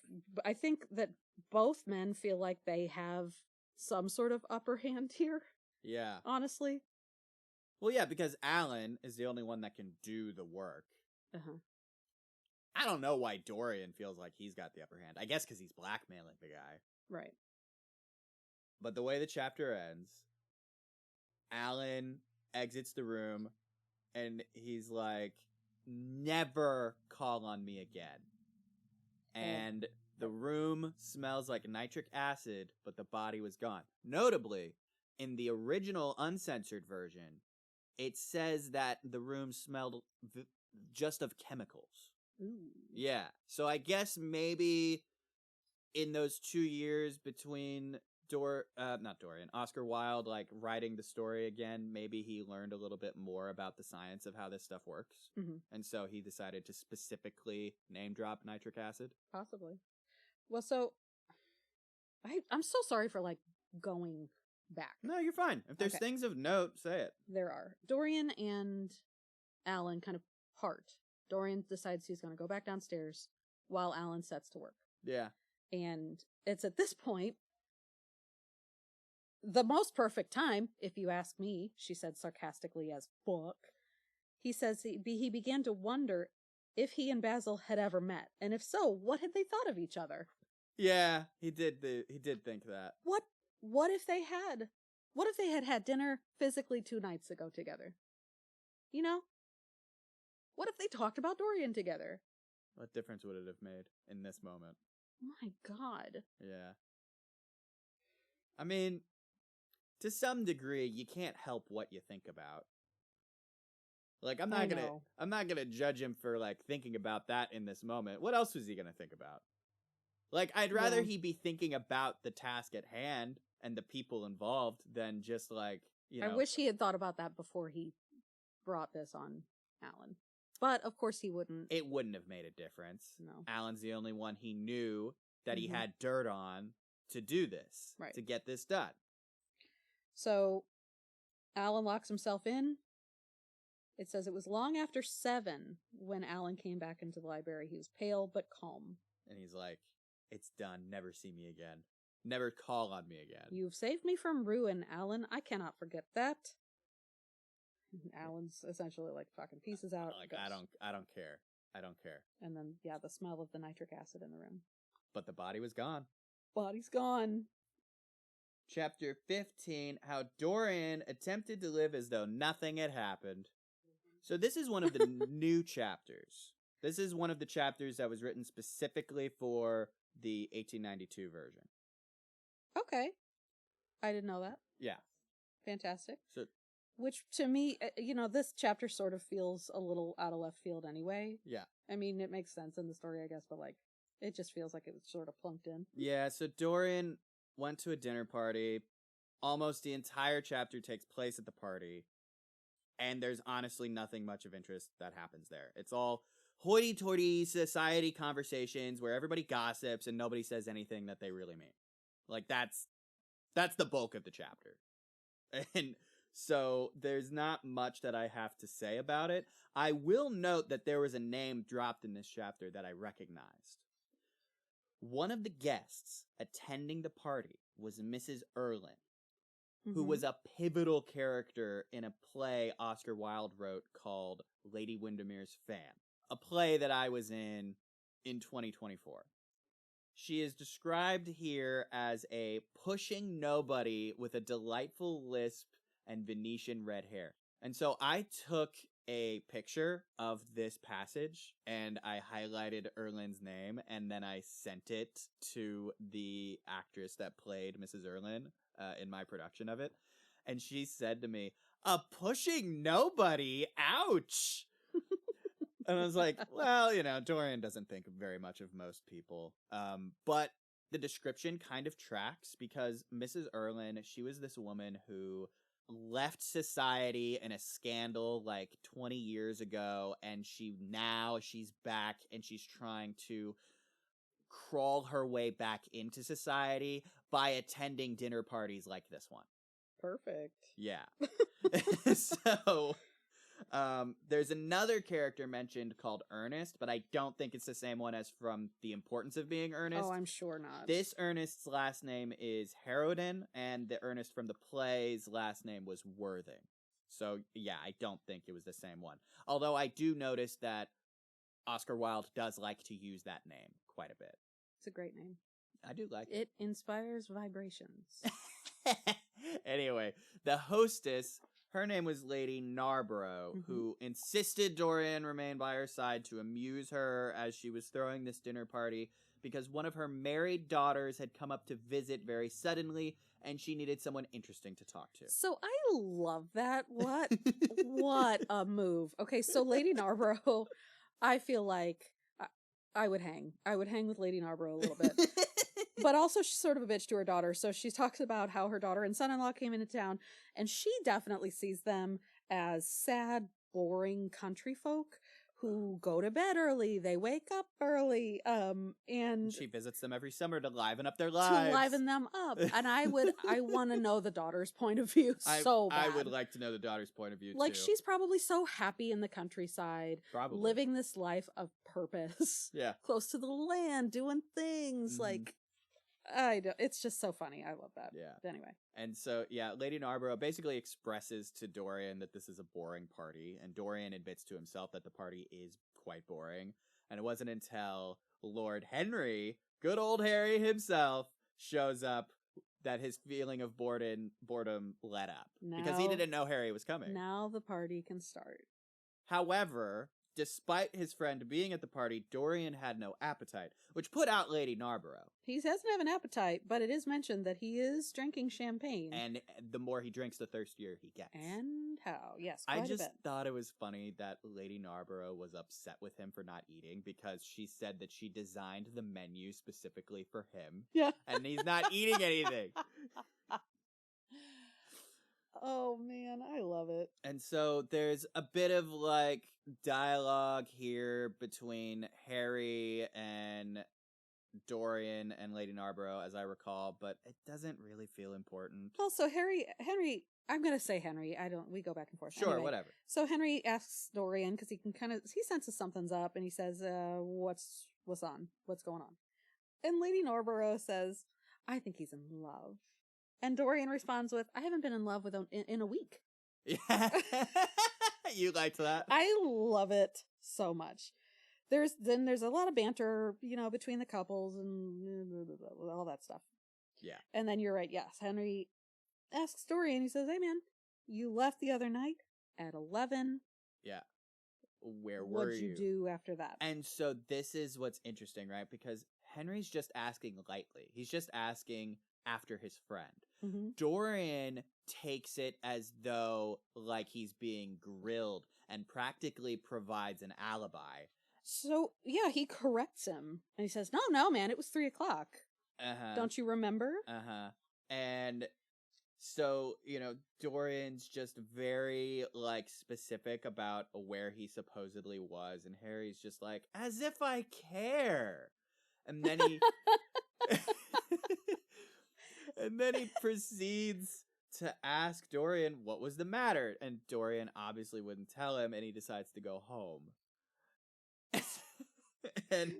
I think that both men feel like they have some sort of upper hand here. Yeah. Honestly. Well, yeah, because Alan is the only one that can do the work. Uh-huh. I don't know why Dorian feels like he's got the upper hand. I guess because he's blackmailing the guy. Right. But the way the chapter ends, Alan exits the room, and he's like, never call on me again. And the room smells like nitric acid, but the body was gone. Notably, in the original uncensored version, it says that the room smelled just of chemicals. Ooh. Yeah. So I guess maybe in those 2 years between Oscar Wilde, like, writing the story again, maybe he learned a little bit more about the science of how this stuff works. Mm-hmm. And so he decided to specifically name drop nitric acid. Possibly. Well, so I'm so sorry for, like, going back. No, you're fine. If there's things of note, say it. There are. Dorian and Alan kind of part. Dorian decides he's going to go back downstairs while Alan sets to work. Yeah. And it's at this point the most perfect time, if you ask me, she said sarcastically as fuck. He says he began to wonder if he and Basil had ever met, and if so, what had they thought of each other? Yeah, he did think that. What if they had? What if they had dinner physically 2 nights ago together? You know? What if they talked about Dorian together? What difference would it have made in this moment? My God. Yeah. I mean, to some degree, you can't help what you think about. Like, I'm not gonna judge him for, like, thinking about that in this moment. What else was he gonna think about? Like, I'd rather he be thinking about the task at hand and the people involved than just, like, you know. I wish he had thought about that before he brought this on Alan. But, of course, he wouldn't. It wouldn't have made a difference. No. Alan's the only one he knew that he had dirt on to do this. Right. To get this done. So, Alan locks himself in. It says it was long after 7 when Alan came back into the library. He was pale but calm. And he's like, it's done. Never see me again. Never call on me again. You've saved me from ruin, Alan. I cannot forget that. And Alan's essentially like fucking pieces out. Like, I don't care. I don't care. And then, yeah, the smell of the nitric acid in the room. But the body was gone. Body's gone. Chapter 15, how Dorian attempted to live as though nothing had happened. So this is one of the new chapters. This is one of the chapters that was written specifically for the 1892 version. Okay. I didn't know that. Yeah. Fantastic. So, which, to me, this chapter sort of feels a little out of left field anyway. Yeah. I mean, it makes sense in the story, I guess, but, like, it just feels like it was sort of plunked in. Yeah, so Dorian went to a dinner party. Almost the entire chapter takes place at the party. And there's honestly nothing much of interest that happens there. It's all hoity-toity society conversations where everybody gossips and nobody says anything that they really mean. Like, that's the bulk of the chapter. And so there's not much that I have to say about it. I will note that there was a name dropped in this chapter that I recognized. One of the guests attending the party was Mrs. Erlin, who was a pivotal character in a play Oscar Wilde wrote called Lady Windermere's Fan, a play that I was in 2024. She is described here as a pushing nobody with a delightful lisp and Venetian red hair. And so I took a picture of this passage and I highlighted Erlin's name and then I sent it to the actress that played Mrs. Erlin in my production of it. And she said to me, "A pushing nobody, ouch." And I was like, well, Dorian doesn't think very much of most people. But the description kind of tracks because Mrs. Erlin, she was this woman who left society in a scandal like 20 years ago, and she's back and she's trying to crawl her way back into society by attending dinner parties like this one. Perfect. Yeah. So there's another character mentioned called Ernest, but I don't think it's the same one as from The Importance of Being Earnest. Oh, I'm sure not. This Ernest's last name is Harrowden, and the Ernest from the play's last name was Worthing. So, yeah, I don't think it was the same one. Although I do notice that Oscar Wilde does like to use that name quite a bit. It's a great name. I do like it. It inspires vibrations. Anyway, the hostess, her name was Lady Narborough, who insisted Dorian remain by her side to amuse her as she was throwing this dinner party because one of her married daughters had come up to visit very suddenly and she needed someone interesting to talk to. So I love that. What a move. Okay, so Lady Narborough, I feel like I would hang. I would hang with Lady Narborough a little bit. But also she's sort of a bitch to her daughter. So she talks about how her daughter and son-in-law came into town, and she definitely sees them as sad, boring country folk who go to bed early. They wake up early. And she visits them every summer to liven up their lives. To liven them up. And I want to know the daughter's point of view so bad. I would like to know the daughter's point of view, like, too. she's probably so happy in the countryside. Probably. Living this life of purpose. Yeah. Close to the land, doing things. Like, it's just so funny. I love that. Yeah. But anyway. And so, yeah, Lady Narborough basically expresses to Dorian that this is a boring party, and Dorian admits to himself that the party is quite boring. And it wasn't until Lord Henry, good old Harry himself, shows up that his feeling of boredom let up. Because he didn't know Harry was coming. Now the party can start. However, despite his friend being at the party, Dorian had no appetite, which put out Lady Narborough. He doesn't have an appetite, but it is mentioned that he is drinking champagne. And the more he drinks, the thirstier he gets. And how? Yes, I just thought it was funny that Lady Narborough was upset with him for not eating because she said that she designed the menu specifically for him. Yeah. And he's not eating anything. Oh, man, I love it. And so there's a bit of, like, dialogue here between Harry and Dorian and Lady Narborough, as I recall, but it doesn't really feel important. Also, Henry, I'm going to say Henry. We go back and forth. Sure, anyway, whatever. So Henry asks Dorian, because he senses something's up, and he says, what's on? What's going on? And Lady Narborough says, I think he's in love. And Dorian responds with, I haven't been in love with him in a week. Yeah. You liked that? I love it so much. There's a lot of banter, between the couples and all that stuff. Yeah. And then you're right. Yes. Henry asks Dorian, he says, hey man, you left the other night at 11. Yeah. Where were What'd you do after that? And so this is what's interesting, right? Because Henry's just asking lightly. He's just asking after his friend. Mm-hmm. Dorian takes it as though like he's being grilled and practically provides an alibi. So, yeah, he corrects him. And he says, no, man, it was 3:00. Uh-huh. Don't you remember? Uh-huh. And so, Dorian's just very, like, specific about where he supposedly was. And Harry's just like, as if I care. And then he... And then he proceeds to ask Dorian what was the matter. And Dorian obviously wouldn't tell him, and he decides to go home. And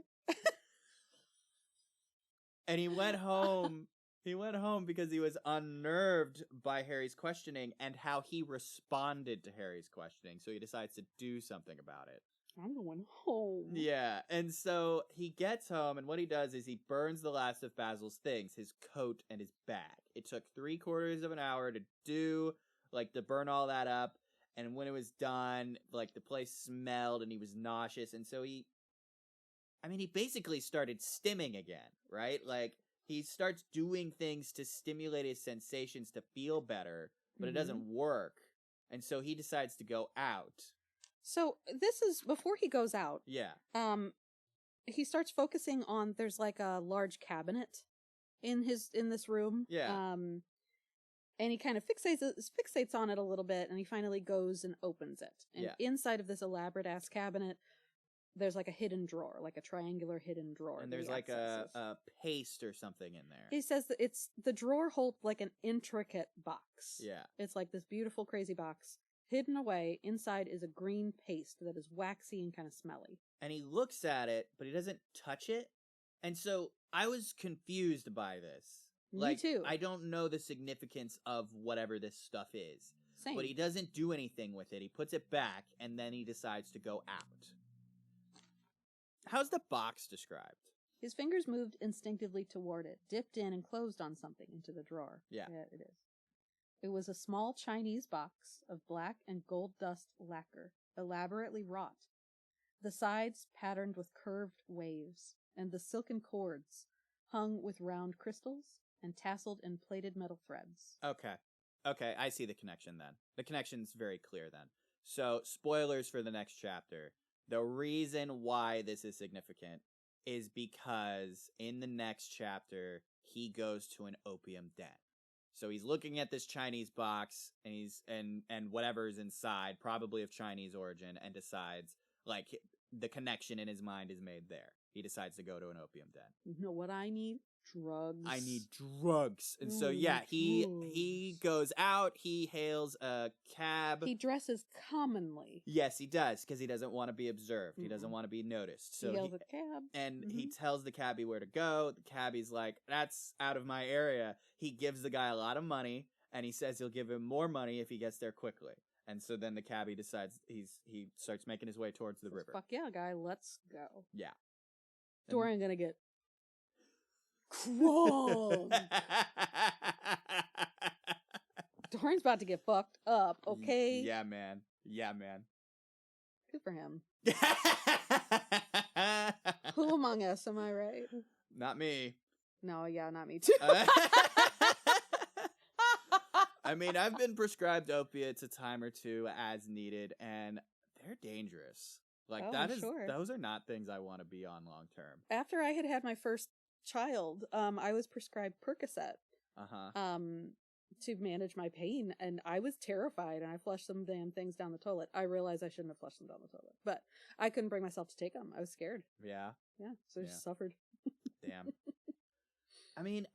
he went home. He went home because he was unnerved by Harry's questioning and how he responded to Harry's questioning. So he decides to do something about it. I'm going home. Yeah, and so he gets home, and what he does is he burns the last of Basil's things, his coat and his bag. It took 3/4 of an hour to do, like, to burn all that up. And when it was done, like, the place smelled and he was nauseous. And so he basically started stimming again, right? Like, he starts doing things to stimulate his sensations to feel better, but it doesn't work. And so he decides to go out. So this is before he goes out. Yeah. He starts focusing on, there's like a large cabinet in this room. Yeah. And he kind of fixates on it a little bit, and he finally goes and opens it. And inside of this elaborate ass cabinet, there's like a hidden drawer, like a triangular hidden drawer. And there's like a paste or something in there. He says that the drawer holds like an intricate box. Yeah. It's like this beautiful, crazy box. Hidden away, inside is a green paste that is waxy and kind of smelly. And he looks at it, but he doesn't touch it. And so I was confused by this. Me too. I don't know the significance of whatever this stuff is. Same. But he doesn't do anything with it. He puts it back, and then he decides to go out. How's the box described? His fingers moved instinctively toward it, dipped in and closed on something into the drawer. Yeah. It is. It was a small Chinese box of black and gold dust lacquer, elaborately wrought. The sides patterned with curved waves, and the silken cords hung with round crystals and tasseled in plated metal threads. Okay, I see the connection then. The connection's very clear then. So, spoilers for the next chapter. The reason why this is significant is because in the next chapter, he goes to an opium den. So he's looking at this Chinese box and whatever's inside, probably of Chinese origin, and decides, like, the connection in his mind is made there. He decides to go to an opium den. You know what I need? Drugs. I need drugs. And so, yeah, he goes out, he hails a cab. He dresses commonly. Yes, he does, because he doesn't want to be observed. He doesn't want to be noticed. So he hails a cab. And he tells the cabbie where to go. The cabbie's like, that's out of my area. He gives the guy a lot of money, and he says he'll give him more money if he gets there quickly. And so then the cabbie decides he starts making his way towards the river. Fuck yeah, guy, let's go. Yeah. Dorian gonna get crunk. Dorian's about to get fucked up, okay? Yeah, man. Good for him. Who among us, am I right? Not me. No, yeah, not me too. I mean, I've been prescribed opiates a time or two as needed, and they're dangerous. Like, those are not things I want to be on long term. After I had my first child, I was prescribed Percocet. To manage my pain, and I was terrified, and I flushed some damn things down the toilet. I realized I shouldn't have flushed them down the toilet, but I couldn't bring myself to take them. I was scared. Yeah, so I just suffered. Damn. I mean,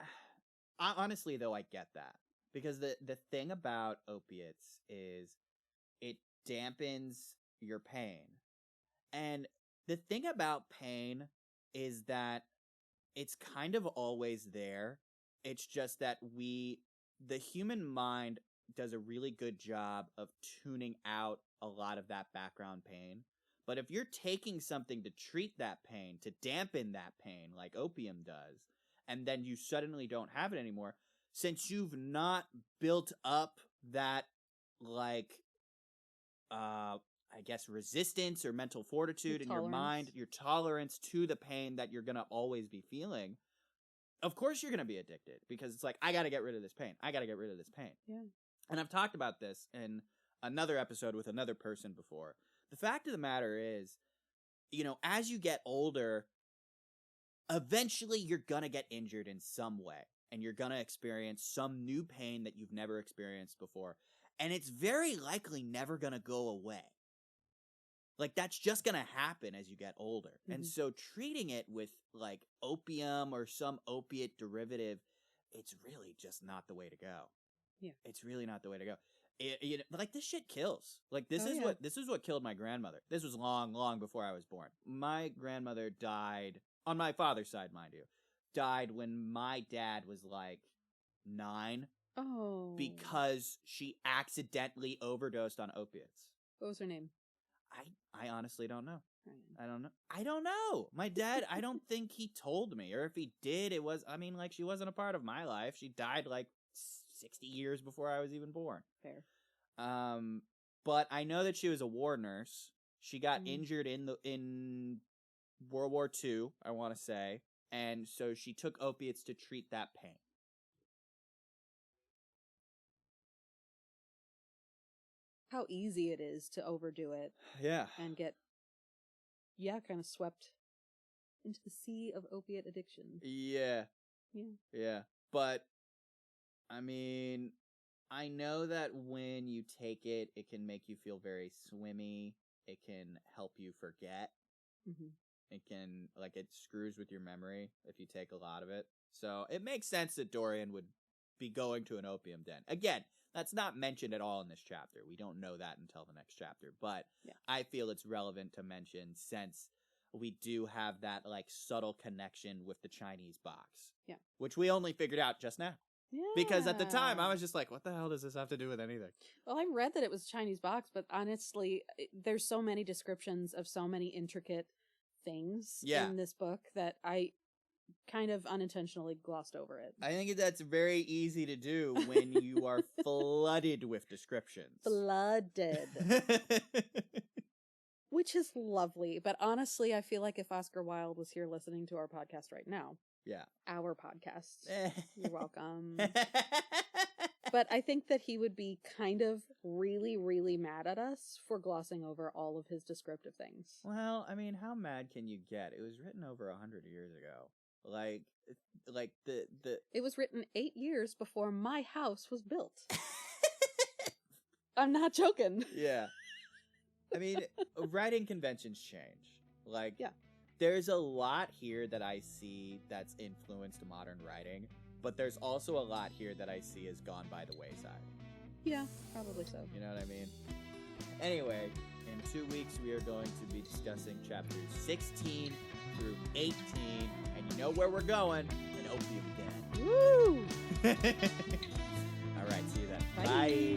honestly though, I get that, because the thing about opiates is it dampens your pain, and the thing about pain is that it's kind of always there. It's just that the human mind does a really good job of tuning out a lot of that background pain. But if you're taking something to treat that pain, to dampen that pain, like opium does, and then you suddenly don't have it anymore, since you've not built up that, like, I guess, resistance or mental fortitude in your mind, your tolerance to the pain that you're going to always be feeling, of course you're going to be addicted, because it's like, I got to get rid of this pain. Yeah. And I've talked about this in another episode with another person before. The fact of the matter is, as you get older, eventually you're going to get injured in some way, and you're going to experience some new pain that you've never experienced before. And it's very likely never going to go away. Like, that's just going to happen as you get older. Mm-hmm. And so treating it with, like, opium or some opiate derivative, it's really just not the way to go. Yeah. It's really not the way to go. Like, this shit kills. Like, this is what killed my grandmother. This was long, long before I was born. My grandmother died, on my father's side, mind you, died when my dad was, like, 9. Oh. Because she accidentally overdosed on opiates. What was her name? I honestly don't know. I don't know. My dad, I don't think he told me. Or if he did, she wasn't a part of my life. She died like 60 years before I was even born. Fair. But I know that she was a war nurse. She got injured in World War II, I want to say, and so she took opiates to treat that pain. How easy it is to overdo it. Yeah. And get, kind of swept into the sea of opiate addiction. Yeah. But, I mean, I know that when you take it, it can make you feel very swimmy. It can help you forget. Mm-hmm. It can, it screws with your memory if you take a lot of it. So it makes sense that Dorian would be going to an opium den. Again, that's not mentioned at all in this chapter. We don't know that until the next chapter. But I feel it's relevant to mention since we do have that, subtle connection with the Chinese box. Yeah. Which we only figured out just now. Yeah. Because at the time, I was just like, what the hell does this have to do with anything? Well, I read that it was Chinese box, but honestly, there's so many descriptions of so many intricate things in this book that I kind of unintentionally glossed over it. I think that's very easy to do when you are flooded with descriptions. Flooded. Which is lovely. But honestly, I feel like if Oscar Wilde was here listening to our podcast right now. Yeah. Our podcast. You're welcome. But I think that he would be kind of really, really mad at us for glossing over all of his descriptive things. Well, I mean, how mad can you get? It was written over 100 years ago. It was written 8 years before my house was built. I'm not joking. Yeah. I mean, writing conventions change. There's a lot here that I see that's influenced modern writing, but there's also a lot here that I see has gone by the wayside. Yeah, probably so. You know what I mean? Anyway, in 2 weeks we are going to be discussing chapters 16 through 18, and you know where we're going, an opium den. Woo! All right, see you then. Bye. Bye.